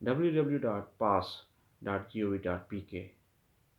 www.pass.gov.pk,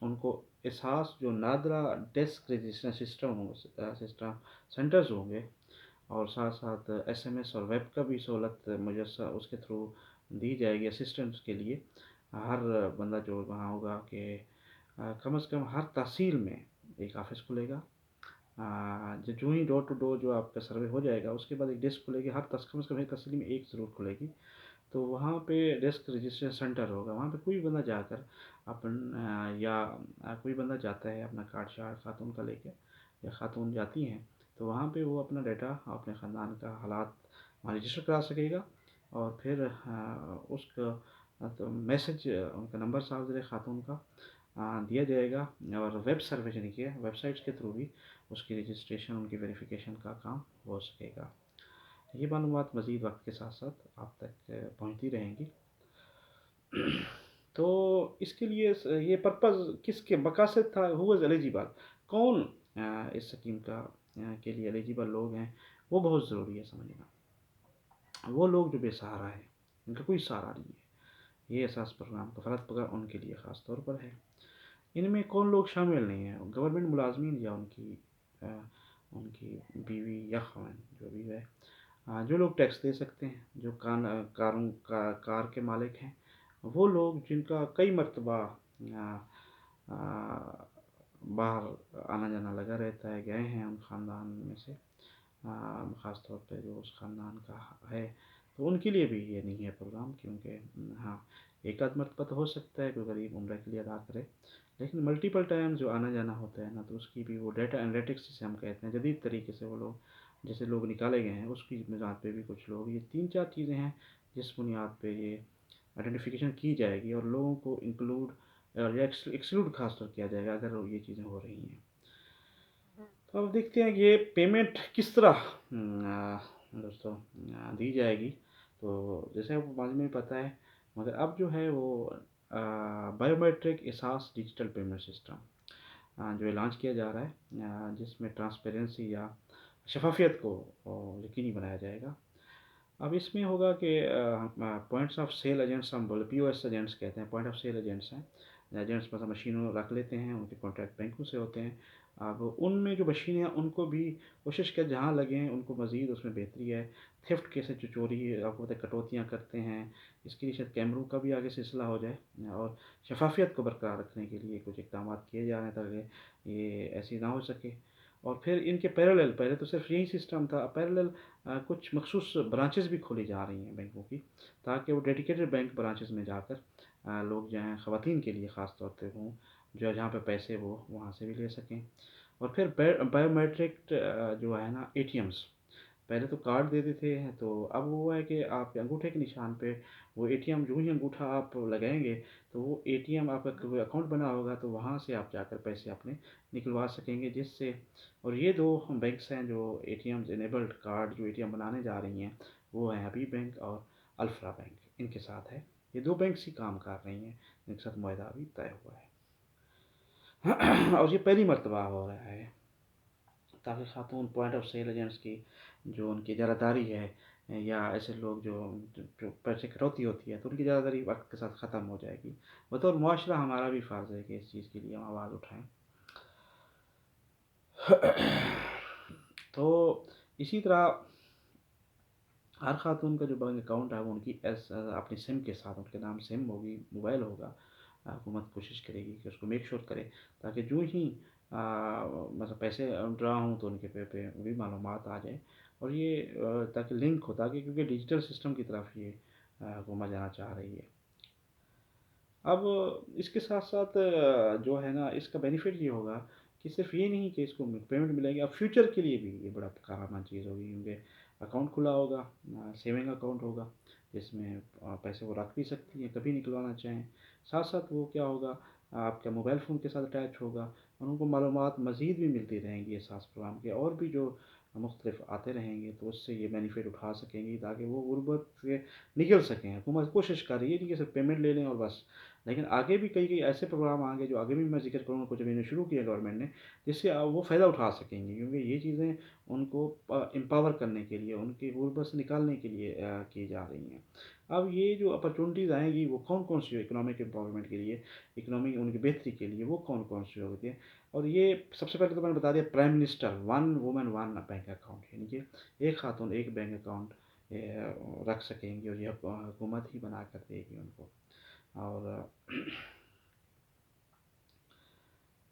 ان کو احساس جو Nadira desk registration system centres ہوں گے، اور ساتھ ساتھ ایس ایم ایس اور ویب کا بھی سہولت میسر اس کے تھرو دی جائے گی اسسٹنٹس کے لیے۔ ہر بندہ جو وہاں ہوگا کہ کم از کم ہر تحصیل میں ایک آفس کھلے گا۔ جو ہی ڈور ٹو ڈور جو آپ کا سروے ہو جائے گا، اس کے بعد ایک ڈیسک کھلے گی، کم از کم ایک تحصیل میں ایک ضرور کھلے گی۔ تو وہاں پہ ڈیسک رجسٹریشن سینٹر ہوگا، وہاں پہ کوئی بندہ جا کر یا کوئی بندہ جاتا ہے اپنا کارڈ شارڈ خاتون کا لے کے، یا خاتون جاتی ہیں، تو وہاں پہ وہ اپنا ڈیٹا اپنے خاندان کا حالات وہاں رجسٹر کرا سکے گا، اور پھر اس کا تو میسج ان کا نمبر صاحب خاتون کا دیا جائے گا، اور ویب سروس یعنی کہ ویب سائٹس کے تھرو بھی اس کی رجسٹریشن، ان کی ویریفیکیشن کا کام ہو سکے گا۔ یہ معلومات مزید وقت کے ساتھ ساتھ آپ تک پہنچتی رہیں گی۔ تو اس کے لیے یہ پرپز کس کے مقاصد تھا، ہو از ایلیجیبل، کون اس سکیم کے لیے ایلیجیبل لوگ ہیں، وہ بہت ضروری ہے سمجھنا۔ وہ لوگ جو بے سہارا ہیں، ان کا کوئی سہارا نہیں ہے، یہ احساس پروگرام کا فرد پکڑ ان کے لیے خاص طور پر ہے۔ ان میں کون لوگ شامل نہیں ہیں؟ گورنمنٹ ملازمین یا ان کی بیوی یا خاوند جو بھی ہے، جو لوگ ٹیکس دے سکتے ہیں، جو کار کے مالک ہیں، وہ لوگ جن کا کئی مرتبہ باہر آنا جانا لگا رہتا ہے، گئے ہیں ان خاندان میں سے، خاص طور پہ جو اس خاندان کا ہے، تو ان کے لیے بھی یہ نہیں ہے پروگرام، کیونکہ ہاں ایک آدھ مرتبہ تو ہو سکتا ہے کوئی غریب عمرہ کے لیے ادا کرے، لیکن ملٹیپل ٹائم جو آنا جانا ہوتا ہے نا، تو اس کی بھی وہ ڈیٹا انالیٹکس جسے ہم کہتے ہیں، جدید طریقے سے وہ لوگ جیسے لوگ نکالے گئے ہیں، اس کی بنیاد پہ بھی کچھ لوگ، یہ 3-4 چیزیں ہیں جس بنیاد پہ یہ آئیڈینٹیفیکیشن کی جائے گی، اور لوگوں کو انکلوڈ یا ایکسکلوڈ خاص طور کیا جائے گا اگر یہ چیزیں ہو رہی ہیں۔ تو اب دیکھتے ہیں کہ یہ پیمنٹ کس طرح دوستوں دی جائے گی۔ تو جیسے آپ کو میں پتہ ہے، مگر اب جو ہے وہ بایو میٹرک احساس ڈیجیٹل پیمنٹ سسٹم جو لانچ کیا جا رہا ہے، جس میں ٹرانسپیرنسی یا شفافیت کو یقینی بنایا جائے گا۔ اب اس میں ہوگا کہ پوائنٹس آف سیل ایجنٹس، ہم بولے پی او ایس ایجنٹس کہتے ہیں، پوائنٹ آف سیل ایجنٹس ہیں، ایجنٹس مطلب مشینوں رکھ لیتے ہیں، ان کے کانٹریکٹ بینکوں سے ہوتے ہیں۔ اب ان میں جو مشینیں ہیں ان کو بھی کوشش کر جہاں لگیں ان کو مزید اس میں بہتری ہے، تھیفٹ کیسے جو چوری آپ کو پتہ ہے کٹوتیاں کرتے ہیں، اس کے لیے شاید کیمروں کا بھی آگے سلسلہ ہو جائے، اور شفافیت کو برقرار رکھنے کے لیے کچھ اقدامات کیے جا رہے ہیں تاکہ یہ ایسی نہ ہو سکے۔ اور پھر ان کے پیرالل، پہلے تو صرف یہی سسٹم تھا، پیرالل کچھ مخصوص برانچز بھی کھولی جا رہی ہیں بینکوں کی، تاکہ وہ ڈیڈیکیٹڈ بینک برانچز میں جا کر لوگ جو ہیں خواتین کے لیے خاص طور پہ ہوں، جو جہاں پہ پیسے وہ وہاں سے بھی لے سکیں۔ اور پھر بایو میٹرک جو ہے نا اے ٹی ایمس، پہلے تو کارڈ دیتے تھے، تو اب وہ ہے کہ آپ کے انگوٹھے کے نشان پہ وہ اے ٹی ایم، جو ہی انگوٹھا آپ لگائیں گے تو وہ اے ٹی ایم آپ کا کوئی اکاؤنٹ بنا ہوگا تو وہاں سے آپ جا کر پیسے اپنے نکلوا سکیں گے، جس سے، اور یہ دو بینکس ہیں جو A T Ms enabled card جو اے ٹی ایم بنانے جا رہی ہیں، وہ ہیں حبیب بینک اور الفرا بینک، ان کے ساتھ ہے، یہ دو بینکس ہی کام کر رہی ہیں، ان کے ساتھ معاہدہ بھی طے ہوا ہے۔ اور یہ پہلی مرتبہ ہو رہا ہے، تاکہ خاتون پوائنٹ آف سیل ایجنٹس کی جو ان کی اجارہ داری ہے، یا ایسے لوگ جو پیسے کٹوتی ہوتی ہے تو ان کی اجارہ داری وقت کے ساتھ ختم ہو جائے گی۔ بطور معاشرہ ہمارا بھی فرض ہے کہ اس چیز کے لیے ہم آواز اٹھائیں۔ تو اسی طرح ہر خاتون کا جو بینک اکاؤنٹ ہے وہ ان کی اپنی سم کے ساتھ، ان کے نام سم ہوگی، موبائل ہوگا، حکومت کوشش کرے گی کہ اس کو میک شور کرے، تاکہ جو ہی مطلب پیسے ڈرا ہوں تو ان کے پہ بھی معلومات آ جائیں، اور یہ تاکہ لنک ہو، تاکہ کیونکہ ڈیجیٹل سسٹم کی طرف یہ حکومت جانا چاہ رہی ہے۔ اب اس کے ساتھ ساتھ جو ہے نا اس کا بینیفٹ یہ ہوگا کہ صرف یہ نہیں کہ اس کو پیمنٹ ملے گی، اب فیوچر کے لیے بھی یہ بڑا کارآمد چیز ہوگی، کیونکہ اکاؤنٹ کھلا ہوگا، سیونگ اکاؤنٹ ہوگا، جس میں پیسے وہ رکھ بھی سکتی ہیں کبھی نکلوانا چاہیں، ساتھ ساتھ وہ کیا ہوگا، آپ کا موبائل فون کے ساتھ اٹیچ ہوگا، اور ان کو معلومات مزید بھی ملتی رہیں گی احساس پروگرام کے، اور بھی جو مختلف آتے رہیں گے تو اس سے یہ بینیفٹ اٹھا سکیں گی، تاکہ وہ غربت سے نکل سکیں۔ حکومت کوشش کر رہی ہے نہیں کہ صرف پیمنٹ لے لیں اور بس، لیکن آگے بھی کئی ایسے پروگرام آگے جو آگے بھی میں ذکر کروں گا، کچھ ابھی شروع کیا گورنمنٹ نے، جس سے وہ فائدہ اٹھا سکیں گے، کیونکہ یہ چیزیں ان کو امپاور کرنے کے لیے، ان کی غربت سے نکالنے کے لیے کی جا رہی ہیں۔ اب یہ جو اپرچونیٹیز آئیں گی وہ کون کون سی اکنامک امپاورمنٹ کے لیے، اکنامی ان کی بہتری کے لیے، وہ کون کون سی ہوتی ہیں؟ اور یہ سب سے پہلے تو میں نے بتا دیا، prime minister one woman one bank account, یعنی کہ ایک خاتون ایک بینک اکاؤنٹ رکھ سکیں گی، اور یہ حکومت ہی بنا کر دے گی ان کو۔ اور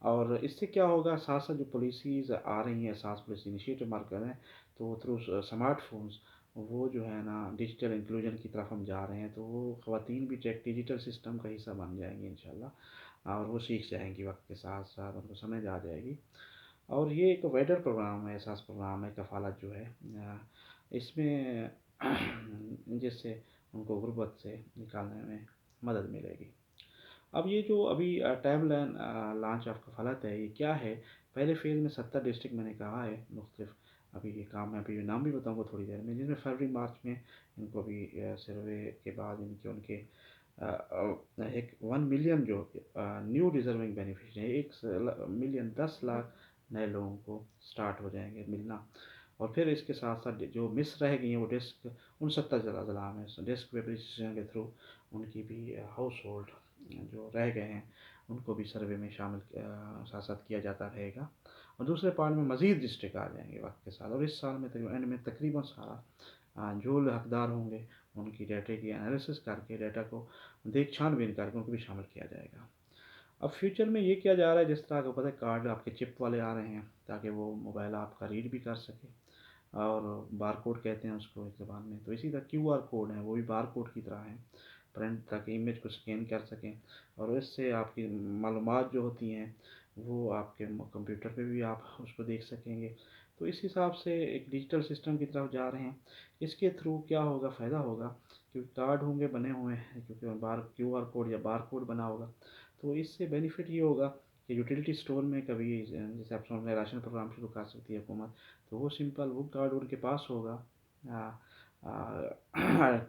اور اس سے کیا ہوگا، ساتھ ساتھ جو پالیسیز آ رہی ہیں، ساتھ پالیسی انیشیٹو مار کر رہے ہیں، تو تھرو اسمارٹ فونز وہ جو ہے نا ڈیجیٹل انکلوژن کی طرف ہم جا رہے ہیں، تو وہ خواتین بھی ڈیجیٹل سسٹم کا حصہ بن جائیں گی انشاءاللہ، اور وہ سیکھ جائیں گی وقت کے ساتھ ساتھ، ان کو سمجھ آ جائے گی۔ اور یہ ایک ویڈر پروگرام ہے، احساس پروگرام ہے، کفالت جو ہے اس میں جس سے ان کو غربت سے نکالنے میں مدد ملے گی۔ اب یہ جو ابھی ٹائم لائن لانچ آف کفالت ہے، یہ کیا ہے؟ پہلے فیز میں 70 ڈسٹرکٹ میں نے کہا ہے مختلف، ابھی یہ کام ہے، ابھی نام بھی بتاؤں گا تھوڑی دیر میں، جن میں فروری مارچ میں ان کو ابھی سروے کے بعد ان کے ایک 1 ملین جو نیو ڈیزرونگ بینیفیشری ہیں، 1 ملین 10 لاکھ نئے لوگوں کو سٹارٹ ہو جائیں گے ملنا۔ اور پھر اس کے ساتھ ساتھ جو مس رہ گئی ہیں وہ ڈیسک 69 اضلاع میں ڈیسک ویب رجسٹریشن کے تھرو ان کی بھی ہاؤس ہولڈ جو رہ گئے ہیں ان کو بھی سروے میں شامل ساتھ ساتھ کیا جاتا رہے گا۔ اور دوسرے پارٹ میں مزید ڈسٹرکٹ آ جائیں گے وقت کے ساتھ، اور اس سال میں تقریباً اینڈ میں تقریباً سارا جو حقدار ہوں گے ان کی ڈیٹا کی انالیسس کر کے، ڈیٹا کو دیکھ چھان بین کر کے ان کو بھی شامل کیا جائے گا۔ اب فیوچر میں یہ کیا جا رہا ہے، جس طرح آپ کو پتہ ہے کارڈ آپ کے چپ والے آ رہے ہیں تاکہ وہ موبائل آپ کا ریڈ بھی کر سکے، اور بار کوڈ کہتے ہیں اس کو ایک زبان میں، تو اسی طرح کیو آر کوڈ ہیں وہ بھی بار کوڈ کی طرح ہیں، پرنٹ تاکہ امیج کو اسکین کر سکیں، اور اس سے آپ کی معلومات جو ہوتی ہیں وہ آپ کے کمپیوٹر پہ بھی آپ اس کو دیکھ سکیں گے۔ تو اس حساب سے ایک ڈیجیٹل سسٹم کی طرف جا رہے ہیں۔ اس کے تھرو کیا ہوگا، فائدہ ہوگا، کیونکہ کارڈ ہوں گے بنے ہوئے ہیں، کیونکہ کیو آر کوڈ یا بار کوڈ بنا ہوگا، تو اس سے بینیفٹ یہ ہوگا کہ یوٹیلیٹی اسٹور میں کبھی جیسے آپ سمجھ رہے راشن پروگرام شروع کر سکتی ہے حکومت، تو وہ سمپل وہ کارڈ ان کے پاس ہوگا،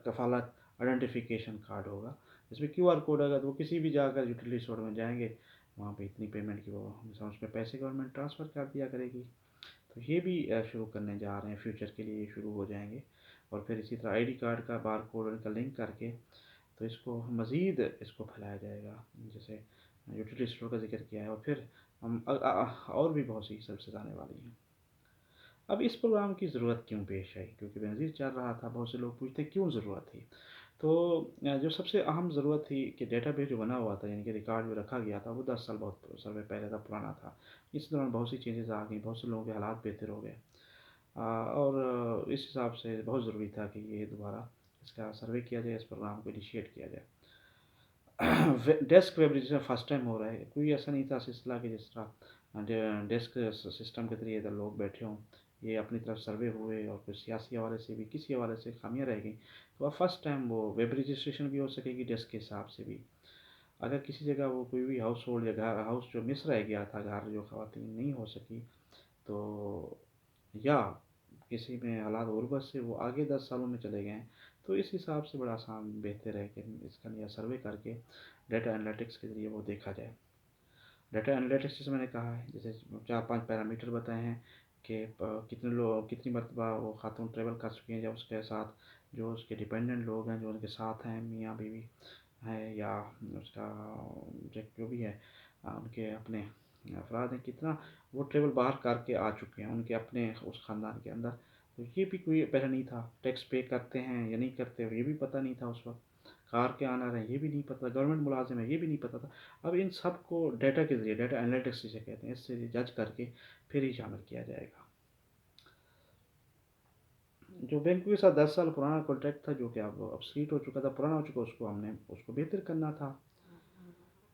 کفالت آئیڈینٹیفیکیشن کارڈ ہوگا، اس میں کیو آر کوڈ ہوگا، تو وہ کسی بھی جا کر یوٹیلیٹی اسٹور میں جائیں گے، وہاں پہ اتنی پیمنٹ کی وہ اس میں پیسے گورنمنٹ ٹرانسفر کر دیا کرے گی۔ تو یہ بھی شروع کرنے جا رہے ہیں، فیوچر کے لیے یہ شروع ہو جائیں گے۔ اور پھر اسی طرح آئی ڈی کارڈ کا بار کوڈ ان کا لنک کر کے، تو اس کو مزید اس کو پھیلایا جائے گا، جیسے یوٹیلیٹی اسٹور کا ذکر کیا ہے، اور پھر ہم اور بھی بہت سی سروسز آنے والی ہیں۔ اب اس پروگرام کی ضرورت کیوں پیش آئی؟ کیونکہ بینظیر چل رہا تھا، بہت سے لوگ پوچھتے کیوں ضرورت تھی؟ تو جو سب سے اہم ضرورت تھی کہ ڈیٹا بیس جو بنا ہوا تھا، یعنی کہ ریکارڈ جو رکھا گیا تھا، وہ 10 سال بہت سروے پہلے تھا، پرانا تھا۔ اس دوران بہت سی چیزیں آ گئیں، بہت سے لوگوں کے حالات بہتر ہو گئے، اور اس حساب سے بہت ضروری تھا کہ یہ دوبارہ اس کا سروے کیا جائے، اس پروگرام کو انیشیٹ کیا جائے۔ Desk web registration first time ہو رہا ہے، کوئی ایسا نہیں تھا سلسلہ کہ جس طرح ڈیسک سسٹم کے ذریعے ادھر لوگ بیٹھے ہوں، یہ اپنی طرف سروے ہوئے، اور کچھ سیاسی حوالے سے بھی کسی حوالے سے خامیاں رہ گئیں، تو اب فرسٹ ٹائم وہ ویب رجسٹریشن بھی ہو سکے گی ڈیسک کے حساب سے بھی۔ اگر کسی جگہ وہ کوئی بھی ہاؤس ہولڈ یا گھر ہاؤس جو مس رہ گیا تھا، گھر جو خواتین نہیں ہو سکی، تو یا کسی میں حالات غربت سے وہ آگے 10 سالوں میں چلے گئے ہیں، تو اس حساب سے بڑا آسان بہتر ہے کہ اس کا نیا سروے کر کے ڈیٹا انالیٹکس کے ذریعے وہ دیکھا جائے۔ ڈیٹا انالیٹکس جیسے میں نے کہا ہے، جیسے 4-5 پیرامیٹر بتائے ہیں کہ کتنے لوگ کتنی مرتبہ وہ خاتون ٹریول کر چکی ہیں، یا اس کے ساتھ جو اس کے ڈیپینڈنٹ لوگ ہیں جو ان کے ساتھ ہیں، میاں بیوی ہے یا اس کا جو بھی ہے، ان کے اپنے افراد ہیں، کتنا وہ ٹریول باہر کر کے آ چکے ہیں ان کے اپنے اس خاندان کے اندر، تو یہ بھی کوئی پہلے نہیں تھا۔ ٹیکس پے کرتے ہیں یا نہیں کرتے یہ بھی پتہ نہیں تھا اس وقت، کار کے آنر ہیں یہ بھی نہیں پتہ، گورنمنٹ ملازم ہے یہ بھی نہیں پتہ تھا۔ اب ان سب کو ڈیٹا کے ذریعے، ڈیٹا انالیٹکس جسے کہتے ہیں، اس سے جج کر کے پھر ہی شامل کیا جائے گا۔ جو بینکوں کے ساتھ 10 سال پرانا کانٹریکٹ تھا، جو کہ اب سیٹ ہو چکا تھا، پرانا ہو چکا، اس کو ہم نے اس کو بہتر کرنا تھا۔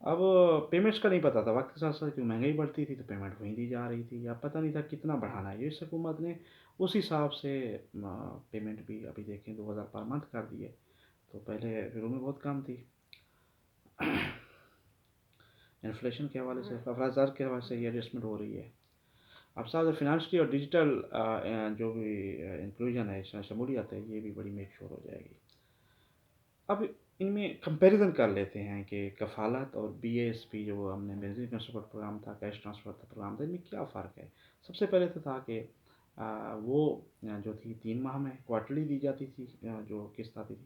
اب پیمنٹس کا نہیں پتہ تھا، وقت کے ساتھ ساتھ کیوں مہنگائی بڑھتی تھی تو پیمنٹ وہیں دی جا رہی تھی، یا پتہ نہیں تھا کتنا بڑھانا ہے، یہ اس حکومت نے اس حساب سے پیمنٹ بھی ابھی دیکھیں 2000 پر منتھ کر دی ہے، تو پہلے شروع میں بہت کم تھی۔ انفلیشن کے حوالے سے، افراد کے حوالے سے یہ ایڈجسٹمنٹ ہو رہی ہے۔ اب ساتھ فنانشلی اور ڈیجیٹل جو بھی انکلوژن ہے، شمولیت ہے، یہ بھی بڑی میک شور ہو جائے گی۔ اب ان میں کمپیریزن کر لیتے ہیں کہ کفالت اور بی ایس پی جو ہم نے بینظیر سپورٹ پروگرام تھا، کیش ٹرانسفر پروگرام تھا، ان میں کیا فرق ہے؟ سب سے پہلے تو تھا کہ وہ جو تھی 3 ماہ میں کوارٹرلی دی جاتی تھی، جو قسط آتی تھی،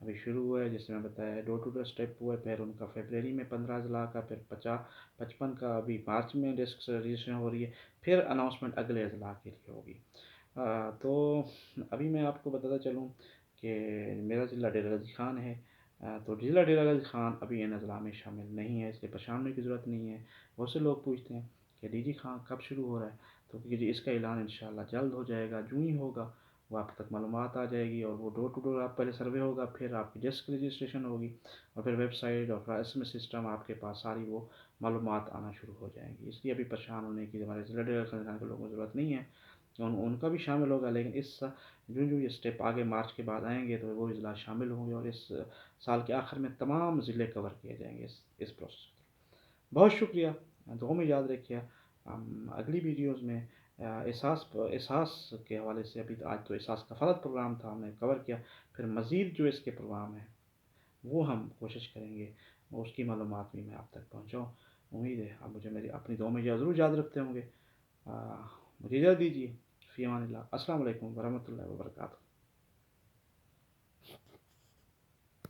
ابھی شروع ہوا ہے، جیسے میں بتایا ڈور ٹو ڈور اسٹیپ ہوا ہے، پھر ان کا فیبرری میں 15 اضلاع کا، پھر 55 کا ابھی مارچ میں رجسٹریشن ہو رہی ہے، پھر اناؤنسمنٹ اگلے اضلاع کے لیے ہوگی۔ تو ابھی میں آپ کو بتاتا چلوں کہ میرا ضلع ڈیرہ غازی خان ہے، تو ضلع ڈیرہ غازی خان ابھی ان اضلاع میں شامل نہیں ہے، اس لیے پریشان ہونے کی ضرورت نہیں ہے۔ بہت سے لوگ پوچھتے ہیں کہ ڈی جی خان کب شروع ہو رہا ہے، تو جی اس کا اعلان انشاءاللہ جلد ہو جائے گا، جو ہی ہوگا وہ آپ تک معلومات آ جائے گی، اور وہ ڈور ٹو ڈور آپ پہلے سروے ہوگا، پھر آپ کی ڈیسک رجسٹریشن ہوگی، اور پھر ویب سائٹ اور ایس ایم ایس سسٹم آپ کے پاس ساری وہ معلومات آنا شروع ہو جائیں گی۔ اس لیے ابھی پریشان ہونے کی ہمارے ضلع ڈیرہ غازی خان کے لوگوں کو ضرورت نہیں ہے، ان کا بھی شامل ہوگا، لیکن اس جو یہ اسٹیپ آگے مارچ کے بعد آئیں گے تو وہ اضلاع شامل ہوں گے، اور اس سال کے آخر میں تمام ضلع کور کیے جائیں گے اس پروسیس کے۔ بہت شکریہ، دعاؤں میں یاد رکھیے۔ ہم اگلی ویڈیوز میں احساس کے حوالے سے، ابھی آج تو احساس کا فرد پروگرام تھا ہم نے کور کیا، پھر مزید جو اس کے پروگرام ہیں وہ ہم کوشش کریں گے اس کی معلومات بھی میں آپ تک پہنچاؤں۔ امید ہے آپ مجھے میری اپنی دعاؤں میں ضرور یاد رکھتے ہوں گے۔ مجھے اجازت دیجیے، فی امان اللہ، السلام علیکم ورحمۃ اللہ وبرکاتہ۔